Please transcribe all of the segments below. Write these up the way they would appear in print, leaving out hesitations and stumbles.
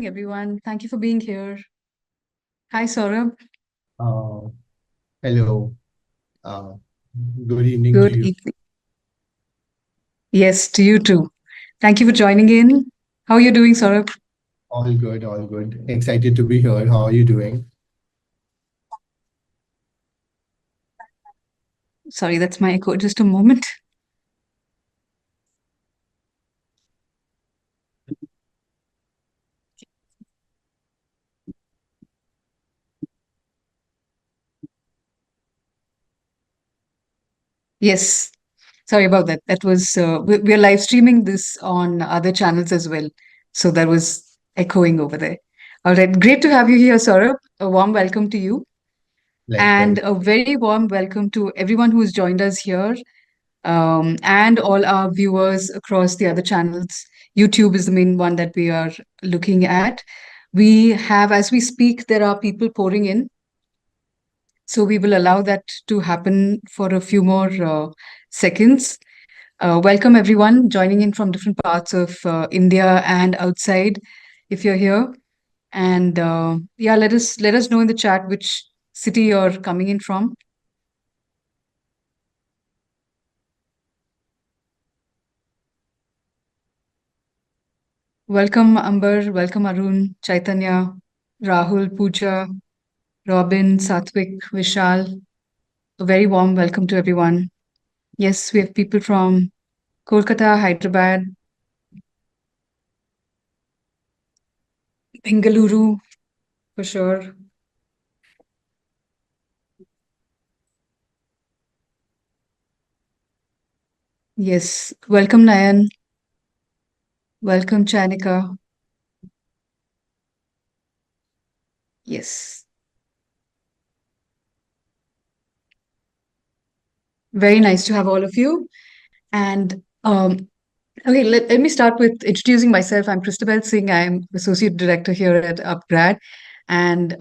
evening, everyone. Thank you for being here. Hi, Saurabh. Uh, Hello. Uh, Good evening to Good you. evening. Yes, to you too. Thank you for joining in. How are you doing, Saurabh? All good, all good. Excited to be here. How are you doing? Sorry, that's my echo. Just a moment. Yes, sorry about that. That was, we're live streaming this on other channels as well. So that was echoing over there. All right. Great to have you here, Saurabh. A warm welcome to you. And Likewise. a very warm welcome to everyone who's joined us here and all our viewers across the other channels. YouTube is the main one that we are looking at. We have, as we speak, there are people pouring in. So we will allow that to happen for a few more seconds. Welcome everyone joining in from different parts of India and outside. If you're here, and yeah, let us know in the chat which city you're coming in from. Welcome Amber, welcome Arun, Chaitanya, Rahul, Pooja, Robin, Satvik, Vishal. A very warm welcome to everyone. Yes, we have people from Kolkata, Hyderabad, Bengaluru for sure. Yes, welcome Nayan, welcome Chanika. Yes, very nice to have all of you. And okay, let me start with introducing myself. I'm Christabel Singh. I'm Associate Director here at upGrad. And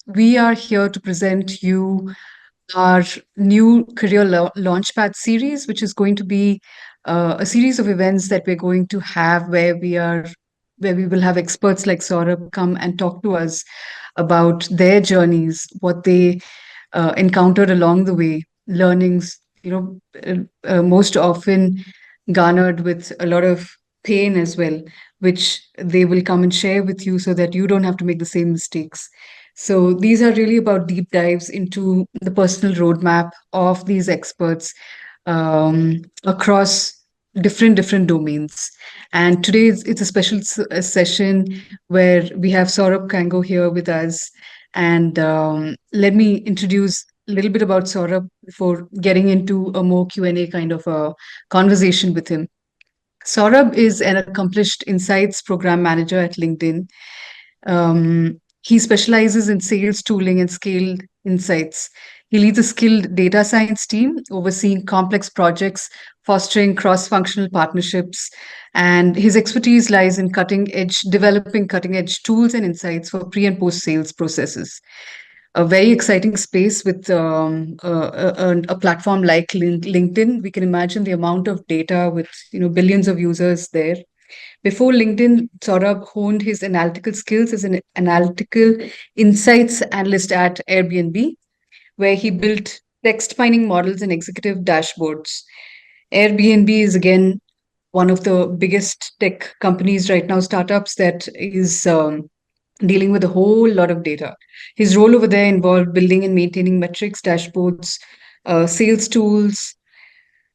we are here to present you our new Career Launchpad series, which is going to be a series of events that we're going to have where we will have experts like Saurabh come and talk to us about their journeys, what they encountered along the way, learnings, most often garnered with a lot of pain as well, which they will come and share with you so that you don't have to make the same mistakes. So these are really about deep dives into the personal roadmap of these experts across different domains. And today it's a special session where we have Saurabh Kango here with us. And let me introduce a little bit about Saurabh before getting into a more Q&A kind of a conversation with him. Saurabh is an accomplished insights program manager at LinkedIn. He specializes in sales tooling and scaled insights. He leads a skilled data science team, overseeing complex projects, fostering cross functional partnerships. And his expertise lies in developing cutting edge tools and insights for pre and post sales processes. A very exciting space with a platform like LinkedIn. We can imagine the amount of data with billions of users there. Before LinkedIn, Saurabh honed his analytical skills as an analytical insights analyst at Airbnb, where he built text mining models and executive dashboards. Airbnb is again one of the biggest tech companies right now, startups that is dealing with a whole lot of data. His role over there involved building and maintaining metrics, dashboards, sales tools,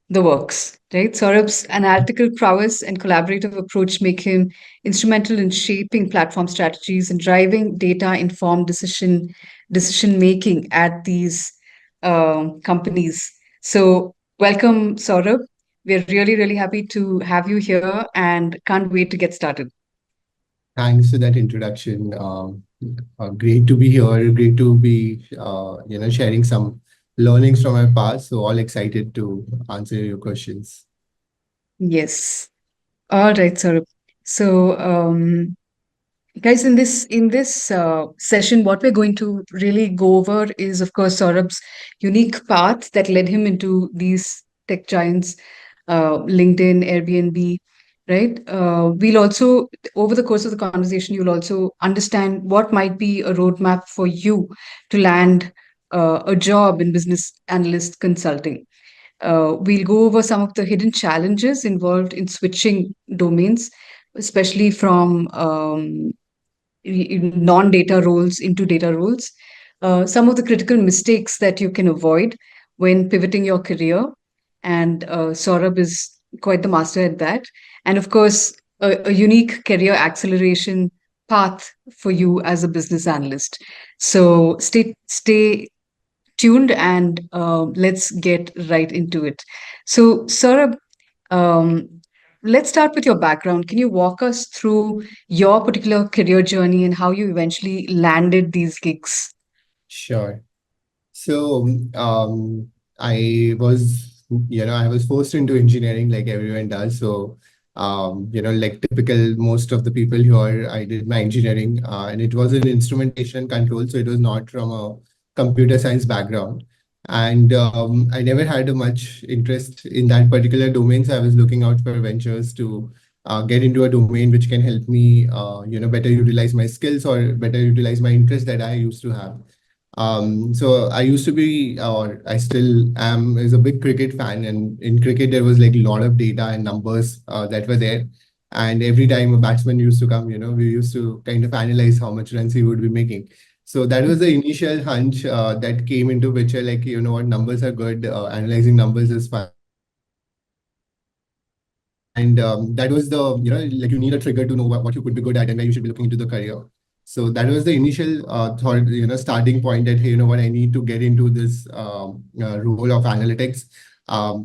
the works, right? Saurabh's analytical prowess and collaborative approach make him instrumental in shaping platform strategies and driving data-informed decision making at these companies. So, welcome, Saurabh. We're really happy to have you here and can't wait to get started. Thanks for that introduction. Great to be here. Great to be, sharing some learnings from my past. So all excited to answer your questions. Yes. All right, Saurabh. So, guys, in this session, what we're going to really go over is, of course, Saurabh's unique path that led him into these tech giants, LinkedIn, Airbnb. right? We'll also, over the course of the conversation, you'll also understand what might be a roadmap for you to land a job in business analyst consulting. We'll go over some of the hidden challenges involved in switching domains, especially from non-data roles into data roles. Some of the critical mistakes that you can avoid when pivoting your career, and Saurabh is quite the master at that. And of course, a unique career acceleration path for you as a business analyst. So stay tuned, and let's get right into it. So, Saurabh, um, let's start with your background. Can you walk us through your particular career journey and how you eventually landed these gigs? Sure. So, I was, I was forced into engineering like everyone does. So, like typical most of the people here, I did my engineering, and it was in instrumentation and control. So it was not from a computer science background. And I never had a much interest in that particular domain. So I was looking out for ventures to get into a domain which can help me, better utilize my skills or better utilize my interest that I used to have. So I used to be, or I still am, is a big cricket fan, and in cricket there was like a lot of data and numbers that were there. And every time a batsman used to come, we used to kind of analyze how much runs he would be making. So that was the initial hunch that came into picture. Like, what, numbers are good, analyzing numbers is fine. And that was the, like you need a trigger to know what you could be good at and where you should be looking into the career. So that was the initial thought, starting point that, hey, what, I need to get into this role of analytics.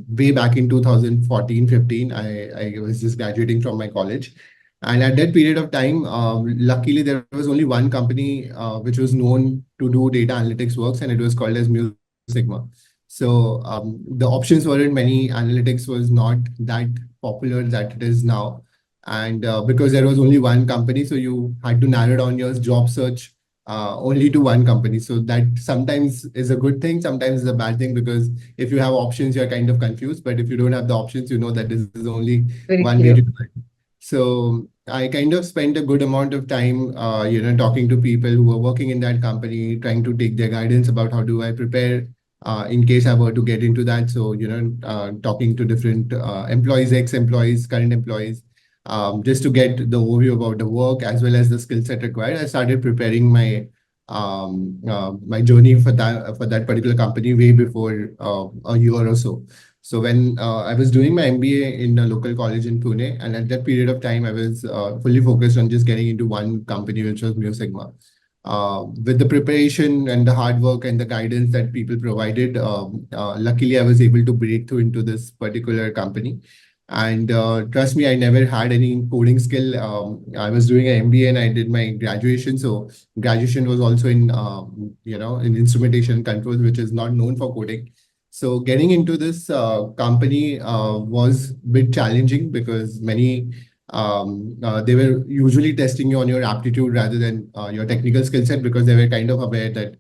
Way back in 2014, 15, I was just graduating from my college. And at that period of time, luckily, there was only one company which was known to do data analytics works, and it was called as Mu Sigma. So the options weren't many. Analytics was not that popular that it is now. And because there was only one company, so you had to narrow down your job search only to one company. So that sometimes is a good thing, sometimes is a bad thing, because if you have options, you're kind of confused. But if you don't have the options, you know that this is only Very one way to clear. do it. So I kind of spent a good amount of time, talking to people who were working in that company, trying to take their guidance about how do I prepare in case I were to get into that. So, talking to different employees, ex-employees, current employees, just to get the overview about the work as well as the skill set required. I started preparing my journey for that particular company way before a year or so. So when I was doing my MBA in a local college in Pune, and at that period of time, I was fully focused on just getting into one company, which was Mu Sigma. With the preparation and the hard work and the guidance that people provided, luckily I was able to break through into this particular company. And trust me, I never had any coding skill. I was doing an MBA and I did my graduation. So graduation was also in, in instrumentation controls, which is not known for coding. So getting into this company was a bit challenging because they were usually testing you on your aptitude rather than your technical skill set, because they were kind of aware that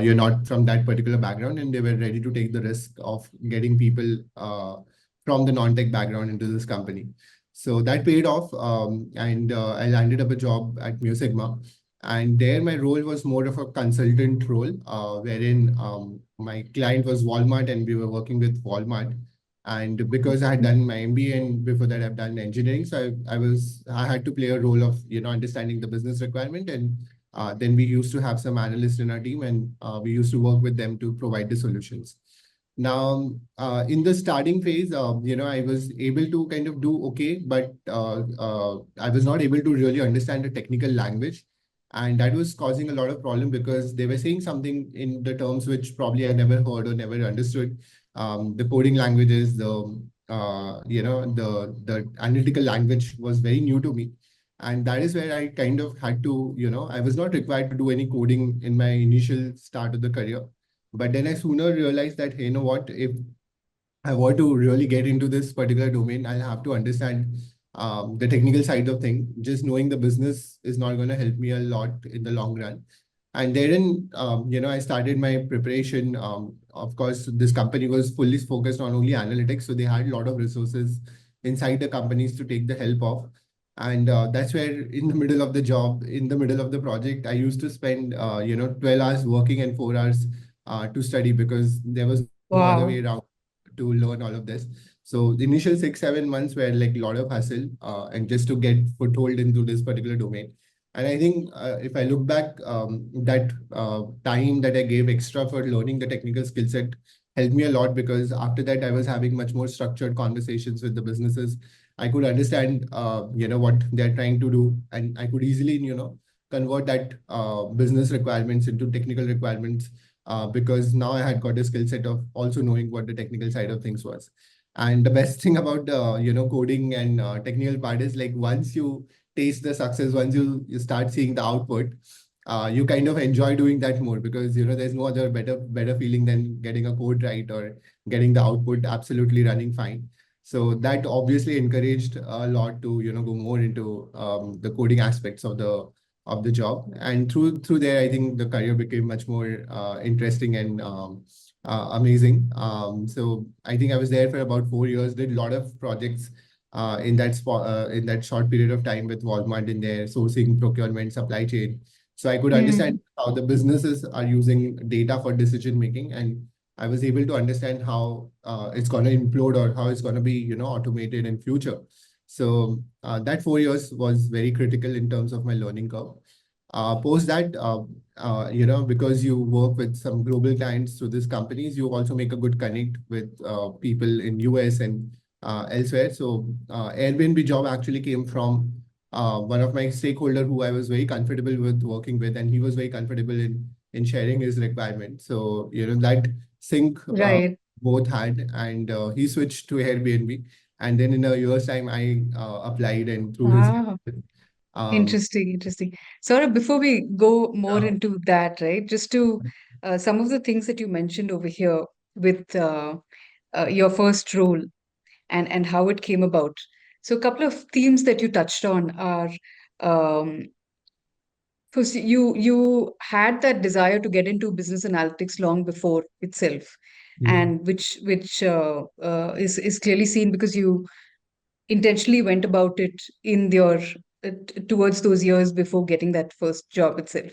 you're not from that particular background, and they were ready to take the risk of getting people from the non-tech background into this company. So that paid off, and I landed up a job at Mu Sigma. And there, my role was more of a consultant role, wherein my client was Walmart, and we were working with Walmart. And because I had done my MBA and before that I've done engineering, so I had to play a role of understanding the business requirement, and then we used to have some analysts in our team, and we used to work with them to provide the solutions. Now, in the starting phase, I was able to kind of do okay, but I was not able to really understand the technical language. And that was causing a lot of problem because they were saying something in the terms which probably I never heard or never understood. The coding languages, the analytical language was very new to me. And that is where I kind of had to, I was not required to do any coding in my initial start of the career. But then I sooner realized that, hey, you know what, if I want to really get into this particular domain, I'll have to understand the technical side of things. Just knowing the business is not going to help me a lot in the long run. And therein, I started my preparation. Of course, this company was fully focused on only analytics, so they had a lot of resources inside the companies to take the help of. And that's where in the middle of the job, in the middle of the project, I used to spend 12 hours working and 4 hours to study, because there was no other way around Wow. to learn all of this. So the initial 6 7 months were like a lot of hustle, and just to get foothold into this particular domain. And I think if I look back, that time that I gave extra for learning the technical skill set helped me a lot, because after that I was having much more structured conversations with the businesses. I could understand, what they're trying to do, and I could easily, convert that business requirements into technical requirements, because now I had got a skill set of also knowing what the technical side of things was. And the best thing about coding and technical part is, like, once you taste the success, once you start seeing the output, you kind of enjoy doing that more, because there's no other better feeling than getting a code right, or getting the output absolutely running fine. So that obviously encouraged a lot to go more into the coding aspects of the job. And through there, I think the career became much more interesting and amazing. So I think I was there for about 4 years, did a lot of projects in that short period of time, with Walmart in their sourcing, procurement, supply chain. So I could understand Mm, how the businesses are using data for decision making, and I was able to understand how it's going to implode, or how it's going to be automated in future. So that 4 years was very critical in terms of my learning curve. Post that, because you work with some global clients through these companies, you also make a good connect with people in US and elsewhere. So Airbnb job actually came from one of my stakeholder who I was very comfortable with working with, and he was very comfortable in sharing his requirements. So that sync right. both had, and he switched to Airbnb, and then in a year's time I applied, and through his Wow. um, Interesting, interesting. Sort of before we go more uh, into that, right? Just to some of the things that you mentioned over here with your first role and how it came about. So a couple of themes that you touched on are um, first, you had that desire to get into business analytics long before itself, yeah, and which is clearly seen because you intentionally went about it in your towards those years before getting that first job itself.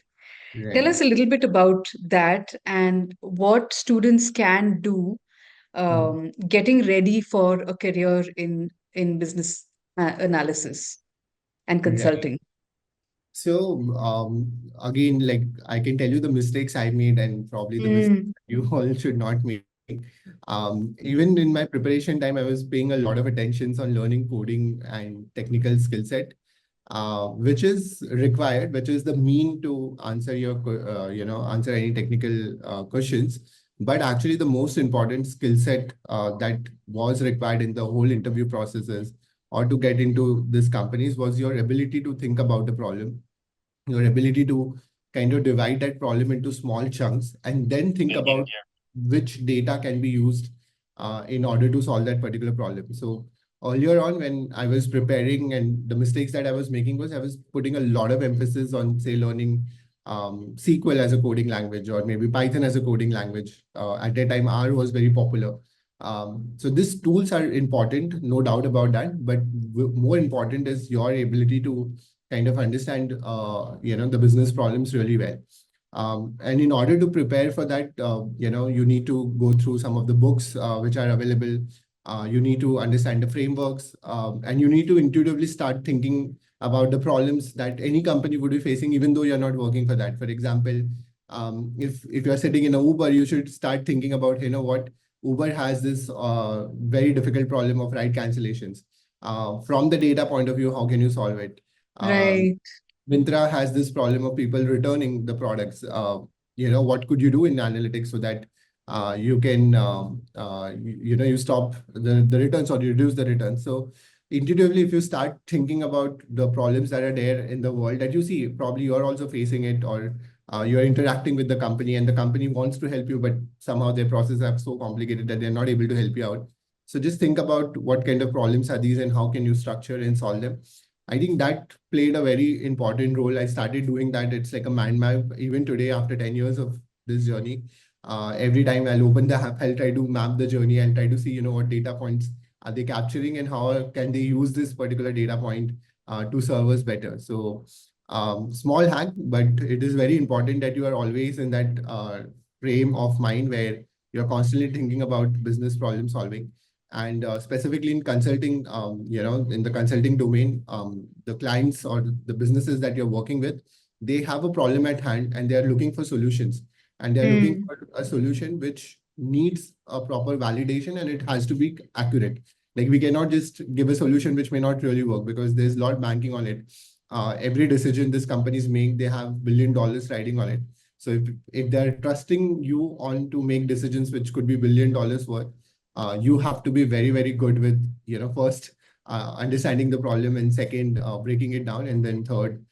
Tell right. us a little bit about that and what students can do Mm, getting ready for a career in business analysis and right. consulting. So again, like, I can tell you the mistakes I made, and probably the mistakes Mm, you all should not make. Even in my preparation time, I was paying a lot of attentions on learning coding and technical skill set, which is required, which is the mean to answer answer any technical questions. But actually, the most important skill set that was required in the whole interview processes, or to get into these companies, was your ability to think about the problem, your ability to kind of divide that problem into small chunks, and then think about which data can be used in order to solve that particular problem. So earlier on, when I was preparing, and the mistakes that I was making was, I was putting a lot of emphasis on, say, learning SQL as a coding language, or maybe Python as a coding language. At that time, R was very popular. So these tools are important, no doubt about that. But more important is your ability to kind of understand, the business problems really well. And in order to prepare for that, you need to go through some of the books which are available. You need to understand the frameworks, and you need to intuitively start thinking about the problems that any company would be facing, even though you're not working for that. For example, if you're sitting in a Uber, you should start thinking about, what Uber has this very difficult problem of ride cancellations. From the data point of view, how can you solve it? Um, right, Mintra has this problem of people returning the products. What could you do in analytics so that you can, you stop the returns, or you reduce the returns. So intuitively, if you start thinking about the problems that are there in the world that you see, probably you're also facing it, or you're interacting with the company, and the company wants to help you, but somehow their processes are so complicated that they're not able to help you out. So just think about what kind of problems are these, and how can you structure and solve them. I think that played a very important role. I started doing that. It's like a mind map. Even today, after 10 years of this journey, every time I'll open the app, I'll try to map the journey and try to see, what data points are they capturing, and how can they use this particular data point to serve us better. So small hack, but it is very important that you are always in that frame of mind where you're constantly thinking about business problem solving. And specifically in consulting, in the consulting domain, the clients or the businesses that you're working with, they have a problem at hand and they are looking for solutions. And they're looking Mm. for a solution which needs a proper validation, and it has to be accurate. Like we cannot just give a solution which may not really work, because there's a lot banking on it. Every decision these companies make, they have $1 billion riding on it. So if they're trusting you on to make decisions which could be $1 billion worth, you have to be very, very good with, first understanding the problem, and second, breaking it down, and then third,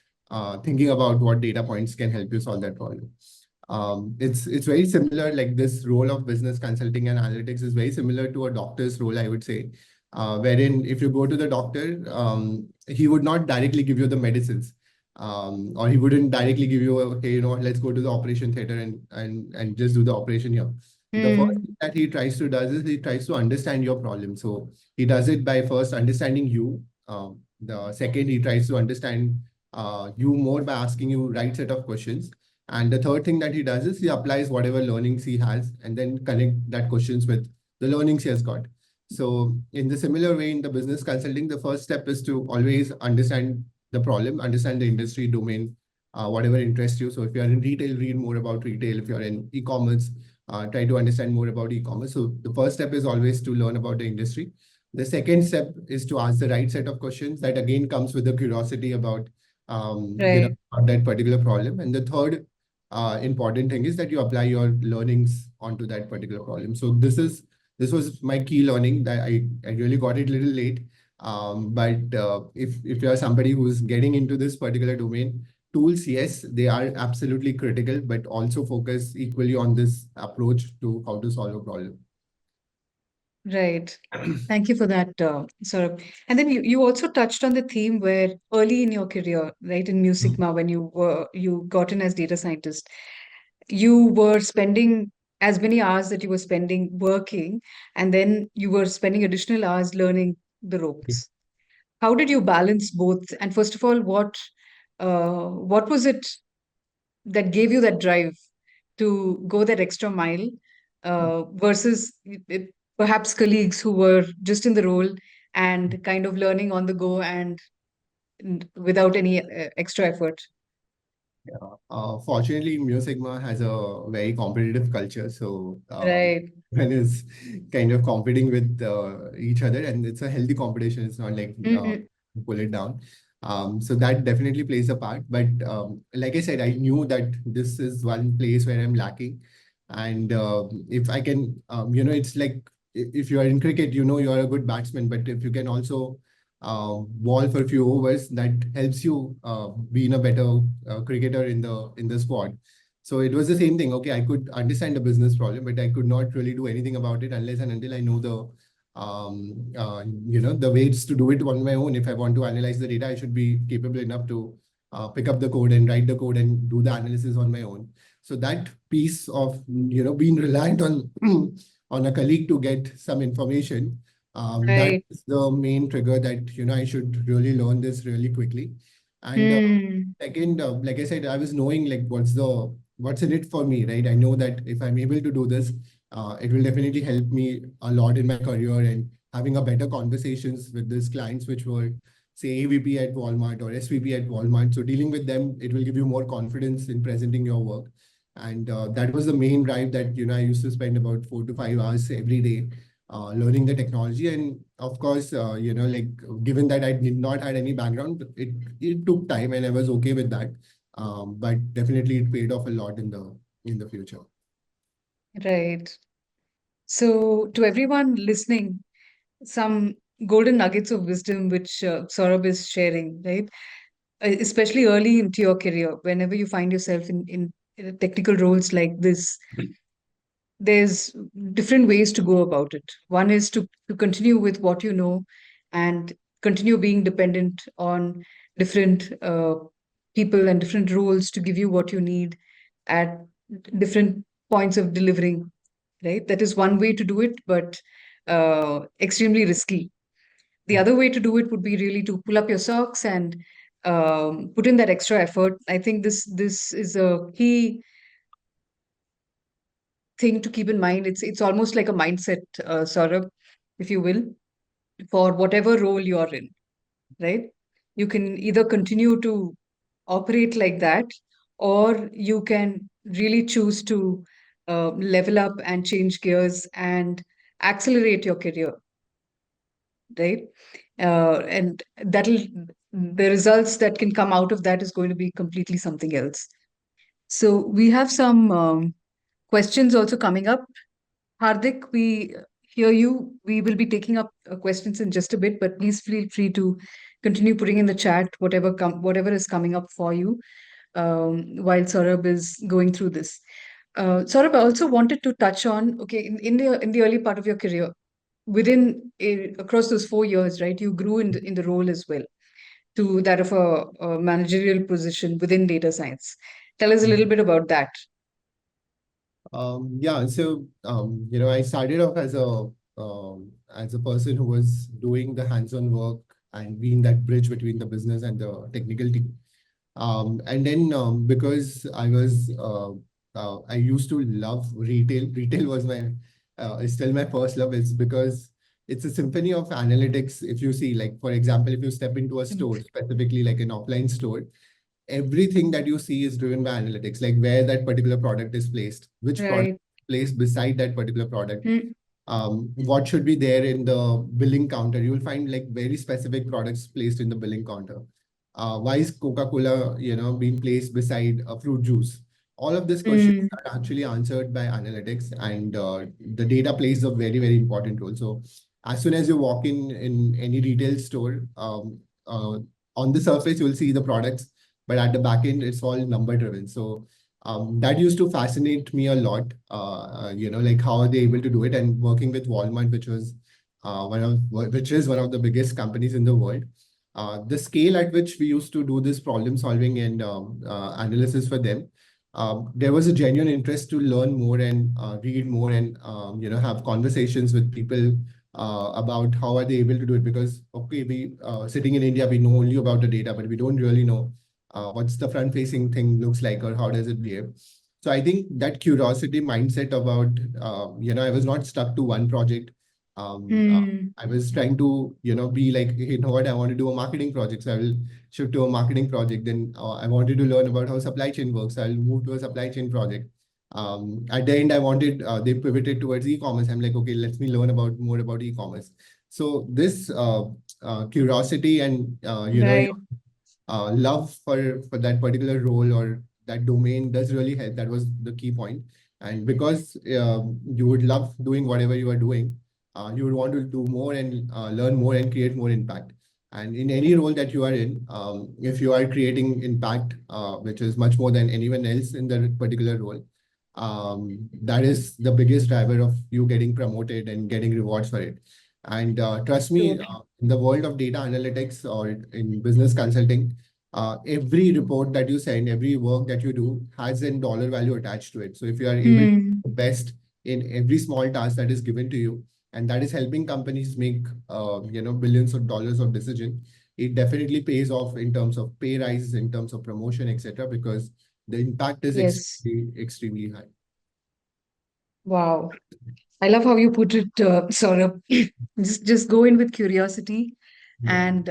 thinking about what data points can help you solve that problem. It's very similar. Like this role of business consulting and analytics is very similar to a doctor's role, I would say, wherein if you go to the doctor, he would not directly give you the medicines, or he wouldn't directly give you a, hey, let's go to the operation theater and just do the operation here. The first Mm. thing that he tries to does is he tries to understand your problem. So he does it by first understanding you. The second, he tries to understand you more by asking you right set of questions. And the third thing that he does is he applies whatever learnings he has and then connect that questions with the learnings he has got. So in the similar way, in the business consulting, the first step is to always understand the problem, understand the industry domain, whatever interests you. So if you're in retail, read more about retail. If you're in e-commerce, try to understand more about e-commerce. So the first step is always to learn about the industry. The second step is to ask the right set of questions. That again comes with the curiosity about Right. about that particular problem. And the third important thing is that you apply your learnings onto that particular problem. So this was my key learning that I really got it a little late. But if you are somebody who's getting into this particular domain, tools, yes, they are absolutely critical, but also focus equally on this approach to how to solve a problem. Right. Thank you for that, Saurabh. And then you also touched on the theme where early in your career, right, in Musicma, when you got in as data scientist, you were spending as many hours that you were spending working, and then you were spending additional hours learning the ropes. How did you balance both? And first of all, what was it that gave you that drive to go that extra mile versus perhaps colleagues who were just in the role and kind of learning on the go and without any extra effort? Yeah. Fortunately, Mu Sigma has a very competitive culture. So Right. everyone is kind of competing with each other, and it's a healthy competition. It's not like Mm-mm. pull it down. So that definitely plays a part. But like I said, I knew that this is one place where I'm lacking. And if I can, it's like if you are in cricket, you are a good batsman, but if you can also ball for a few overs, that helps you be in a better cricketer in the squad. So it was the same thing. Okay, I could understand the business problem, but I could not really do anything about it unless and until I know the ways to do it on my own. If I want to analyze the data, I should be capable enough to pick up the code and write the code and do the analysis on my own. So that piece of being reliant on on a colleague to get some information, that Right. is the main trigger that I should really learn this really quickly. And Hmm. second, like I said, I was knowing like what's in it for me, right? I know that if I'm able to do this, it will definitely help me a lot in my career and having a better conversations with these clients, which were say AVP at Walmart or SVP at Walmart. So dealing with them, it will give you more confidence in presenting your work. And that was the main drive that I used to spend about 4 to 5 hours every day learning the technology. And of course, like given that I did not had any background, it took time, and I was okay with that. But definitely it paid off a lot in the future. Right. So, to everyone listening, some golden nuggets of wisdom which Saurabh is sharing, right? Especially early into your career, whenever you find yourself in technical roles like this, there's different ways to go about it. One is to continue with what you know and continue being dependent on different people and different roles to give you what you need at different points of delivering, right? That is one way to do it. But extremely risky. The other way to do it would be really to pull up your socks and put in that extra effort. I think this is a key thing to keep in mind. It's almost like a mindset, Saurabh, if you will, for whatever role you're in, right? You can either continue to operate like that, or you can really choose to level up and change gears and accelerate your career, right? And that'll the results that can come out of that is going to be completely something else. So we have some questions also coming up. Hardik, we hear you. We will be taking up questions in just a bit, but please feel free to continue putting in the chat whatever is coming up for you while Saurabh is going through this. Saurabh, I also wanted to touch on, okay, in the early part of your career, across those 4 years, right? You grew in the role as well to that of a managerial position within data science. Tell us a little bit about that. Yeah, so I started off as a person who was doing the hands-on work and being that bridge between the business and the technical team. And then because I used to love retail. Retail was my is still my first love. It's because it's a symphony of analytics. If you see, like for example, if you step into a Mm. store, specifically like an offline store, everything that you see is driven by analytics, like where that particular product is placed, which product Right. is placed beside that particular product, Mm. what should be there in the billing counter. You will find like very specific products placed in the billing counter. Why is Coca-Cola, being placed beside a fruit juice? All of these questions Mm. are actually answered by analytics, and the data plays a very, very important role. So as soon as you walk in any retail store, on the surface, you'll see the products, but at the back end, it's all number driven. So that used to fascinate me a lot. Like how are they able to do it? And working with Walmart, which is one of the biggest companies in the world, the scale at which we used to do this problem solving and analysis for them, there was a genuine interest to learn more and read more and have conversations with people about how are they able to do it. Because okay, we sitting in India, we know only about the data, but we don't really know what's the front facing thing looks like or how does it behave. So I think that curiosity mindset about I was not stuck to one project. um, uh, Mm. I was trying to be like, hey, you know what, I want to do a marketing project, so I will shift to a marketing project. Then I wanted to learn about how supply chain works, so I'll move to a supply chain project. At the end, I wanted they pivoted towards e-commerce. I'm like, okay, let me learn about more about e-commerce. So this curiosity and Right. love for that particular role or that domain does really help. That was the key point. And because you would love doing whatever you are doing, you would want to do more and learn more and create more impact. And in any role that you are in, if you are creating impact, which is much more than anyone else in the particular role, that is the biggest driver of you getting promoted and getting rewards for it. And trust me, True. in the world of data analytics or in business consulting, every report that you send, every work that you do has a dollar value attached to it. So if you are able to Mm. do best in every small task that is given to you, and that is helping companies make billions of dollars of decision, it definitely pays off in terms of pay rises, in terms of promotion, etc. Because the impact is Yes. extremely high. Wow. I love how you put it, Saurabh. Just go in with curiosity Yeah. and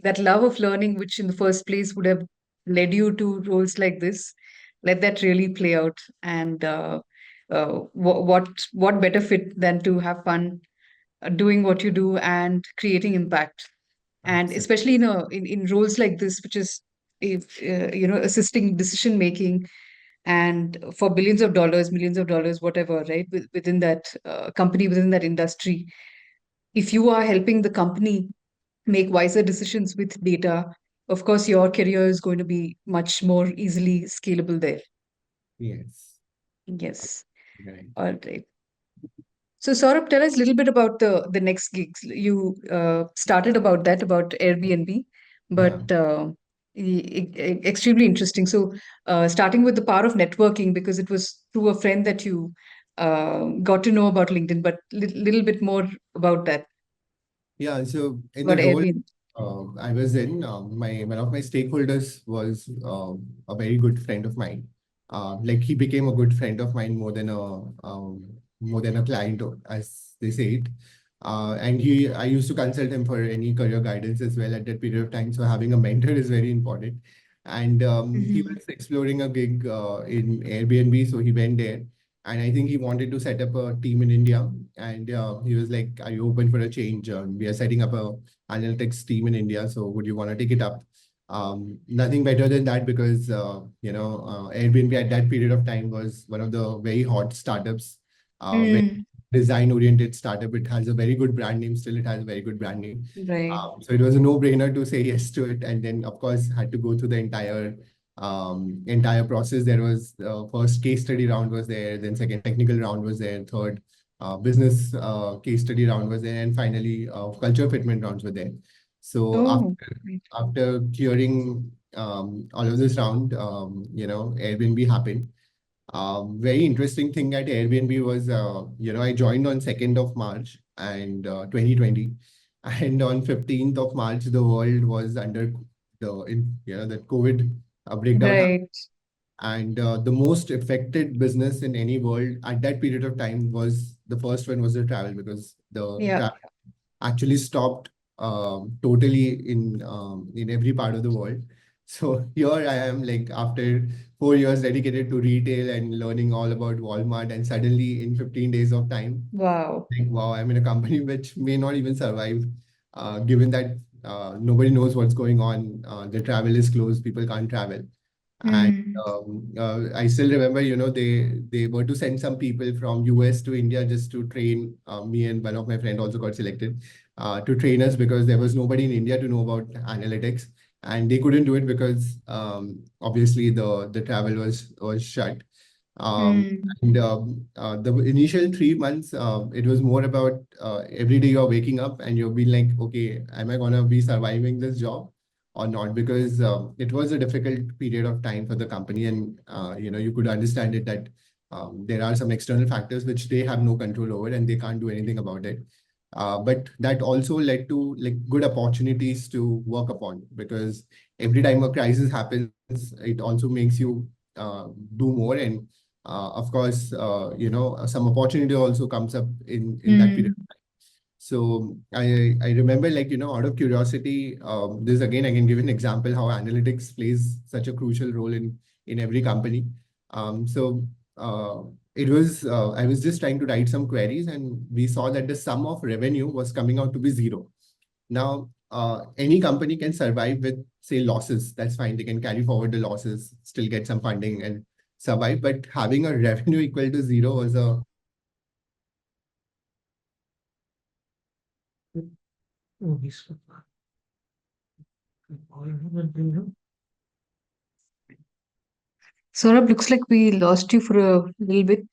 that love of learning, which in the first place would have led you to roles like this. Let that really play out. And what better fit than to have fun doing what you do and creating impact, and Absolutely. especially in roles like this, which is if assisting decision making and for billions of dollars, millions of dollars, whatever, right? Within that company, within that industry, if you are helping the company make wiser decisions with data, of course, your career is going to be much more easily scalable there. Yes. Yes. Right. All right. So, Saurabh, tell us a little bit about the next gigs. You started about that, about Airbnb, Yeah. but extremely interesting. So, starting with the power of networking, because it was through a friend that you got to know about LinkedIn, but little bit more about that, Yeah, so in the about role Airbnb. I was in, my one of my stakeholders was a very good friend of mine. Like he became a good friend of mine more than a client, as they say it. And I used to consult him for any career guidance as well at that period of time. So having a mentor is very important. And he Hmm. was exploring a gig in Airbnb, so he went there. And I think he wanted to set up a team in India. And he was like, "Are you open for a change? We are setting up a analytics team in India. So would you want to take it up?" Nothing better than that because Airbnb at that period of time was one of the very hot startups, very Mm, design oriented startup. It has a very good brand name. Still, it has a very good brand name. right. So it was a no brainer to say yes to it. And then of course had to go through the entire process. There was first case study round was there, then second technical round was there, third business case study round was there, and finally culture fitment rounds were there. So Oh, right. after clearing all of this round, Airbnb happened. Very interesting thing at Airbnb was, I joined on 2nd of March and 2020, and on 15th of March, the world was under the COVID breakdown happened. Right. And the most affected business in any world at that period of time was the first one was the travel because the Yeah. travel actually stopped totally in every part of the world. So here I am, like after 4 years dedicated to retail and learning all about Walmart, and suddenly in 15 days of time, Wow. like wow, I'm in a company which may not even survive, given that nobody knows what's going on. The travel is closed, people can't travel. And Mm, I still remember, they were to send some people from US to India just to train me, and one of my friend also got selected to train us because there was nobody in India to know about analytics, and they couldn't do it because obviously the travel was shut. mm, And the initial 3 months, it was more about every day you're waking up and you'll be like, okay, am I gonna be surviving this job or not? Because it was a difficult period of time for the company, and you could understand it that there are some external factors which they have no control over and they can't do anything about it. But that also led to like good opportunities to work upon, because every time a crisis happens, it also makes you do more. And of course, some opportunity also comes up in that period. mm, So I remember, like, out of curiosity, this again I can give an example how analytics plays such a crucial role in every company. So it was I was just trying to write some queries, and we saw that the sum of revenue was coming out to be zero. Now, any company can survive with, say, losses. That's fine. They can carry forward the losses, still get some funding and survive. But having a revenue equal to zero was a Saurabh, looks like we lost you for a little bit.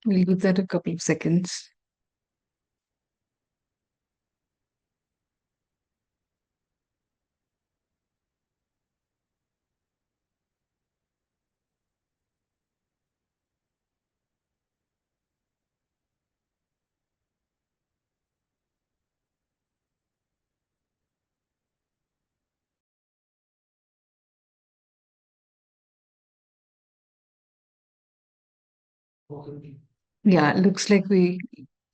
We'll give that a couple of seconds. Yeah, looks like we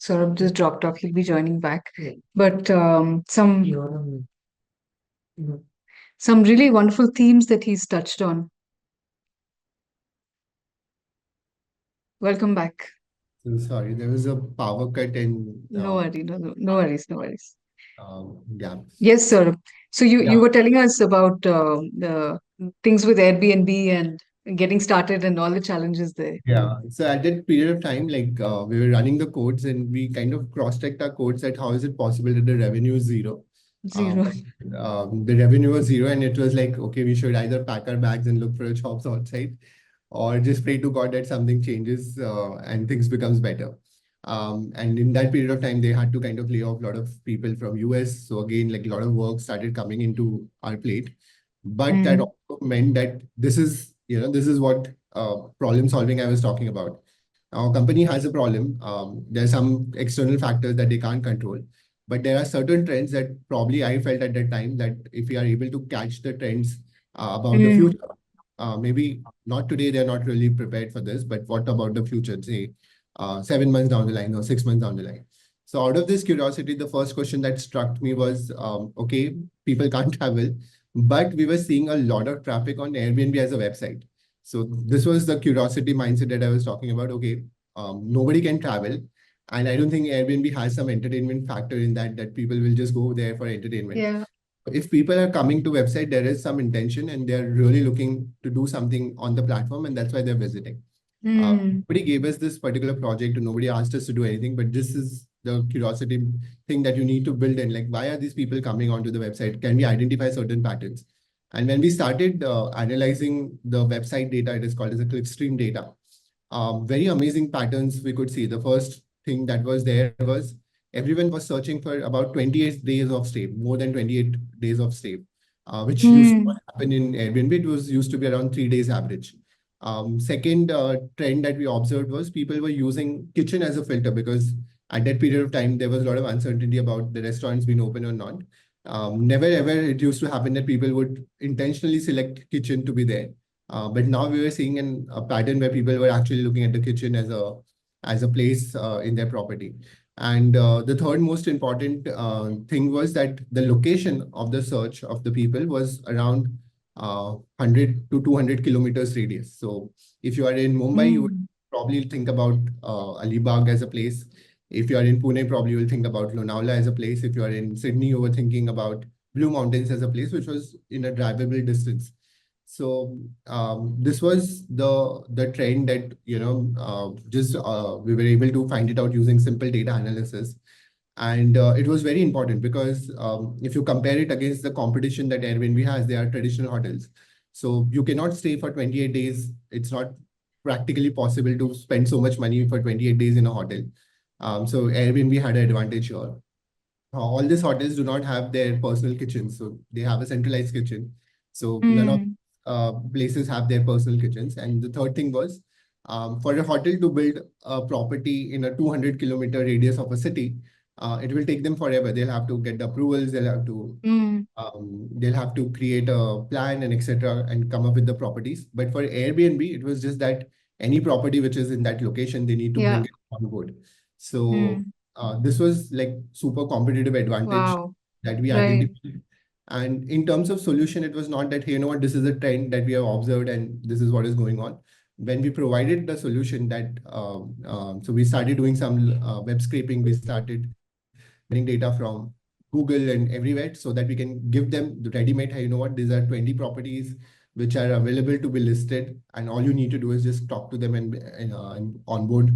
Saurabh just dropped off. He'll be joining back. But some really wonderful themes that he's touched on. Welcome back. so sorry. There was a power cut and No worry, no worries, no worries. yeah. Yes, sir. So you Yeah. were telling us about the things with Airbnb and getting started and all the challenges there. Yeah. So at that period of time, like we were running the codes and we kind of cross-checked our codes that how is it possible that the revenue is zero? Zero. The revenue was zero, and it was like, okay, we should either pack our bags and look for a jobs outside, or just pray to God that something changes and things becomes better. And in that period of time, they had to kind of lay off a lot of people from US. So again, like a lot of work started coming into our plate. But that Mm, also meant that this is what problem solving I was talking about. Our company has a problem. There's some external factors that they can't control, but there are certain trends that probably I felt at that time that if we are able to catch the trends about the Mm. future, maybe not today, they're not really prepared for this, but what about the future, say 7 months down the line or 6 months down the line? So out of this curiosity, the first question that struck me was, okay, people can't travel, but we were seeing a lot of traffic on Airbnb as a website. So this was the curiosity mindset that I was talking about. Okay, nobody can travel, and I don't think Airbnb has some entertainment factor in that people will just go there for entertainment. Yeah. If people are coming to website, there is some intention and they're really looking to do something on the platform, and that's why they're visiting. Mm. Nobody gave us this particular project, nobody asked us to do anything, but this is the curiosity thing that you need to build in. Like, why are these people coming onto the website? Can we identify certain patterns? And when we started analyzing the website data, it is called as a clickstream data. Very amazing patterns we could see. The first thing that was there was everyone was searching for about 28 days of stay, more than 28 days of stay, which used to Mm. not happen in Airbnb. It was used to be around 3 days average. Second trend that we observed was people were using kitchen as a filter because at that period of time there was a lot of uncertainty about the restaurants being open or not. Never ever it used to happen that people would intentionally select kitchen to be there. But now we were seeing a pattern where people were actually looking at the kitchen as a place in their property. And the third most important thing was that the location of the search of the people was around 100 to 200 kilometers radius. So if you are in Mumbai, you would Mm. probably think about Alibag as a place. If you are in Pune, probably you will think about Lonavala as a place. If you are in Sydney, you were thinking about Blue Mountains as a place, which was in a drivable distance. So this was the trend that just we were able to find it out using simple data analysis, and it was very important because if you compare it against the competition that Airbnb has, they are traditional hotels. So you cannot stay for 28 days. It's not practically possible to spend so much money for 28 days in a hotel. So Airbnb had an advantage here. All these hotels do not have their personal kitchens, so they have a centralized kitchen. So none of Mm. places have their personal kitchens. And the third thing was for a hotel to build a property in a 200-kilometer radius of a city, it will take them forever. They'll have to get the approvals, Mm. they'll have to create a plan and etc. and come up with the properties. But for Airbnb, it was just that any property which is in that location, they need to bring Yeah. it on board. So Mm. this was like super competitive advantage Wow. that we Right. identified. And in terms of solution, it was not that, hey, you know what, this is a trend that we have observed and this is what is going on. When we provided the solution that, so we started doing some web scraping, we started getting data from Google and everywhere so that we can give them the ready-made, hey, you know what, these are 20 properties which are available to be listed. And all you need to do is just talk to them and onboard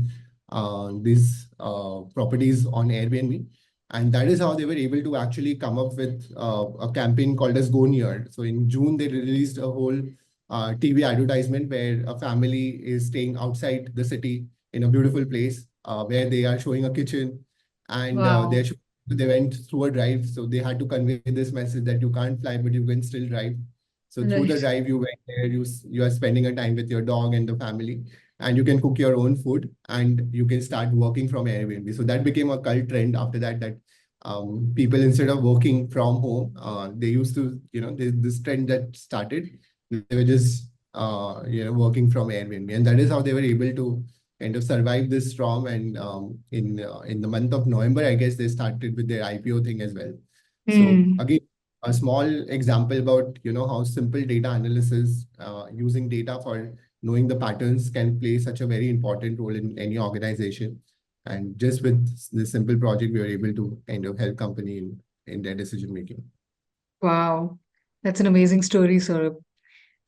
these properties on Airbnb. And that is how they were able to actually come up with a campaign called as Go Near. So in June, they released a whole TV advertisement where a family is staying outside the city in a beautiful place where they are showing a kitchen, and Wow. they went through a drive. So they had to convey this message that you can't fly, but you can still drive. So through the Right. drive, you went there, you are spending a time with your dog and the family, and you can cook your own food and you can start working from Airbnb. So that became a cult trend after that, that people instead of working from home, they used to, this trend that started, they were just, working from Airbnb. And that is how they were able to kind of survive this storm. And in the month of November, I guess they started with their IPO thing as well. So Mm. again, a small example about how simple data analysis using data for knowing the patterns can play such a very important role in any organization. And just with this simple project, we were able to kind of help company in their decision making. Wow. That's an amazing story, Saurabh.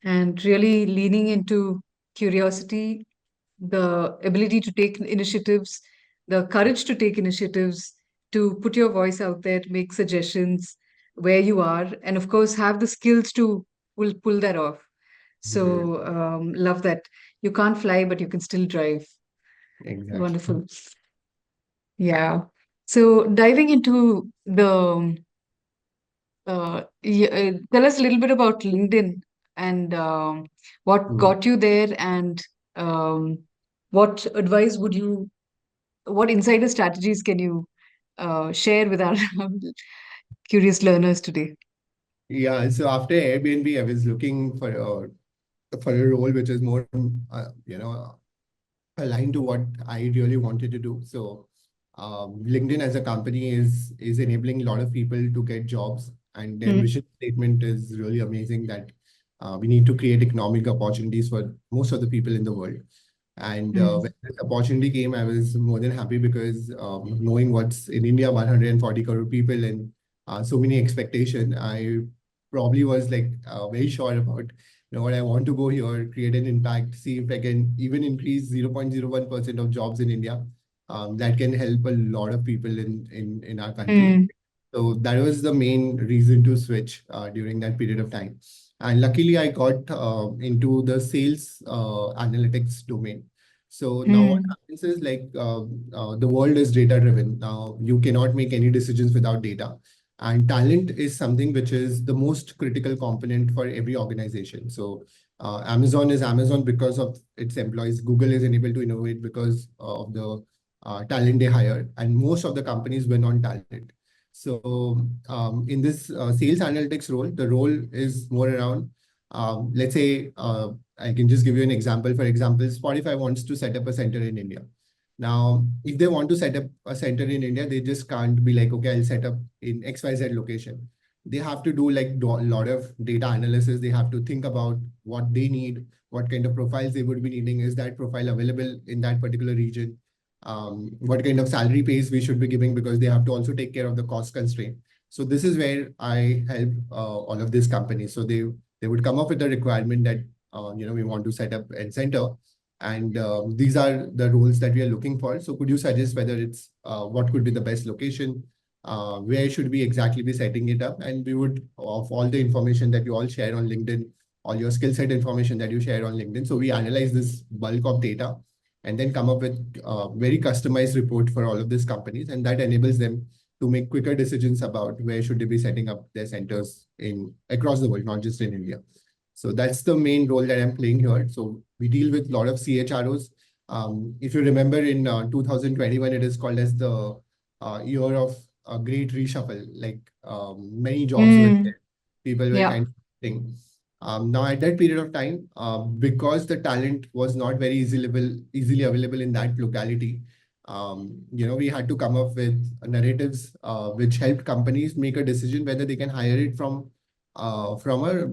And really leaning into curiosity, the ability to take initiatives, the courage to take initiatives, to put your voice out there, to make suggestions where you are, and of course, have the skills to pull that off. Yeah, So, love that. You can't fly, but you can still drive. exactly. Wonderful. Yeah. So, diving into the, tell us a little bit about LinkedIn. and what Mm. got you there, and um, what advice would you, what insider strategies can you share with our curious learners today? Yeah, so after Airbnb, I was looking for a role which is more, aligned to what I really wanted to do. So, LinkedIn as a company is enabling a lot of people to get jobs, and their Mm, mission statement is really amazing that we need to create economic opportunities for most of the people in the world. And mm, when this opportunity came, I was more than happy because knowing what's in India, 140 crore people and so many expectation, I probably was like very sure about what I want to go here, create an impact, see if I can even increase 0.01% of jobs in India. That can help a lot of people in our country. mm, So that was the main reason to switch during that period of time. And luckily, I got into the sales analytics domain. So now what mm, happens is like the world is data driven. Now you cannot make any decisions without data. And talent is something which is the most critical component for every organization. So Amazon is Amazon because of its employees. Google is enabled to innovate because of the talent they hire. And most of the companies win on talent. So in this sales analytics role, the role is more around, let's say, I can just give you an example. For example, Spotify wants to set up a center in India. Now, if they want to set up a center in India, they just can't be like, okay, I'll set up in XYZ location. They have to do like a lot of data analysis. They have to think about what they need, what kind of profiles they would be needing. Is that profile available in that particular region? What kind of salary pays we should be giving because they have to also take care of the cost constraint. So this is where I help all of these companies. So they would come up with a requirement that we want to set up a center, and these are the roles that we are looking for. So could you suggest whether it's what could be the best location? Where should we exactly be setting it up? And we would, of all the information that you all share on LinkedIn, all your skill set information that you share on LinkedIn. So we analyze this bulk of data and then come up with a very customized report for all of these companies. And that enables them to make quicker decisions about where should they be setting up their centers in across the world, not just in India. So that's the main role that I'm playing here. So we deal with a lot of CHROs. If you remember in 2021, it is called as the year of great reshuffle. Like many jobs were mm. there. People were Yeah. kind of thing. Now at that period of time, because the talent was not very easily available in that locality, we had to come up with narratives which helped companies make a decision whether they can hire it from a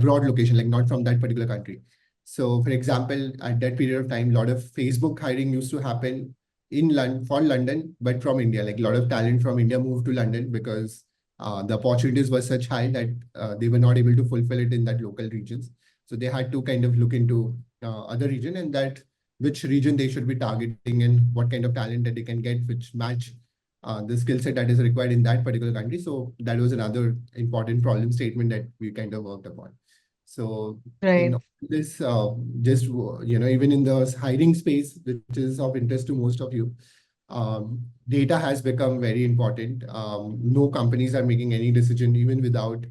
broad location, like not from that particular country. So, for example, at that period of time, a lot of Facebook hiring used to happen in London for London, but from India. Like a lot of talent from India moved to London because the opportunities were such high that they were not able to fulfill it in that local regions. So they had to kind of look into other region and that which region they should be targeting and what kind of talent that they can get, which match the skill set that is required in that particular country. So that was another important problem statement that we kind of worked upon. So in Right. this, just even in the hiring space, which is of interest to most of you, data has become very important. No companies are making any decision even without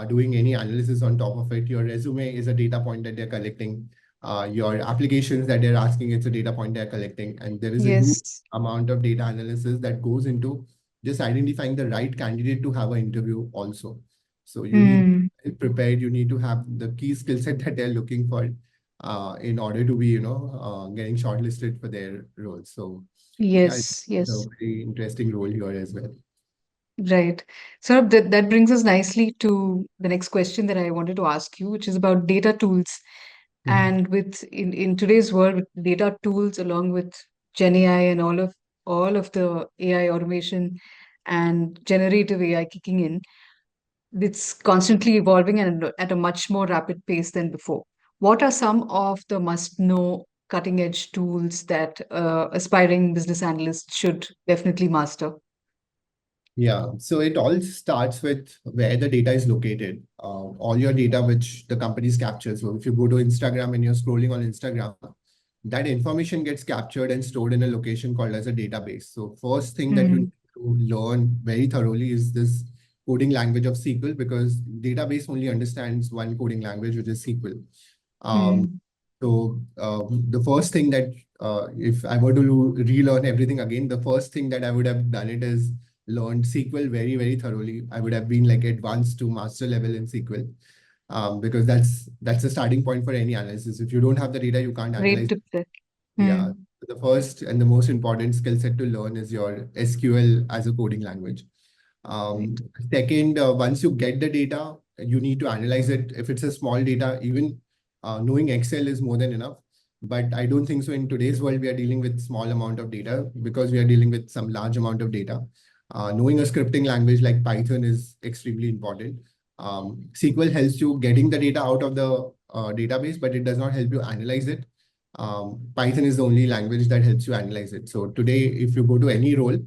doing any analysis on top of it. Your resume is a data point that they're collecting. Your applications that they're asking, it's a data point they're collecting. And there is a huge Yes. amount of data analysis that goes into just identifying the right candidate to have an interview also. So you need Mm. to be prepared, you need to have the key skill set that they're looking for in order to be, getting shortlisted for their roles. So yeah, it's Yes. a Yes. very interesting role here as well. Right. So that brings us nicely to the next question that I wanted to ask you, which is about data tools. Mhm. And in today's world, with data tools along with Gen AI and all of the AI automation and generative AI kicking in, it's constantly evolving and at a much more rapid pace than before. What are some of the must-know cutting-edge tools that aspiring business analysts should definitely master? Yeah, so it all starts with where the data is located. All your data which the companies capture. So if you go to Instagram and you're scrolling on Instagram, that information gets captured and stored in a location called as a database. So first thing that you need Mm, to learn very thoroughly is this coding language of SQL because database only understands one coding language, which is SQL. Um, Mm. so the first thing that if I were to relearn everything again, the first thing that I would have done it is learned SQL very, very thoroughly. I would have been like advanced to master level in SQL, because that's the starting point for any analysis. If you don't have the data, you can't Great analyze. tip there. Yeah. Mm. The first and the most important skill set to learn is your SQL as a coding language. Right. Second, once you get the data, you need to analyze it. If it's a small data, even knowing Excel is more than enough. But I don't think so. In today's world, we are dealing with small amount of data because we are dealing with some large amount of data. Knowing a scripting language like Python is extremely important. SQL helps you getting the data out of the database, but it does not help you analyze it. Python is the only language that helps you analyze it. So today, if you go to any role,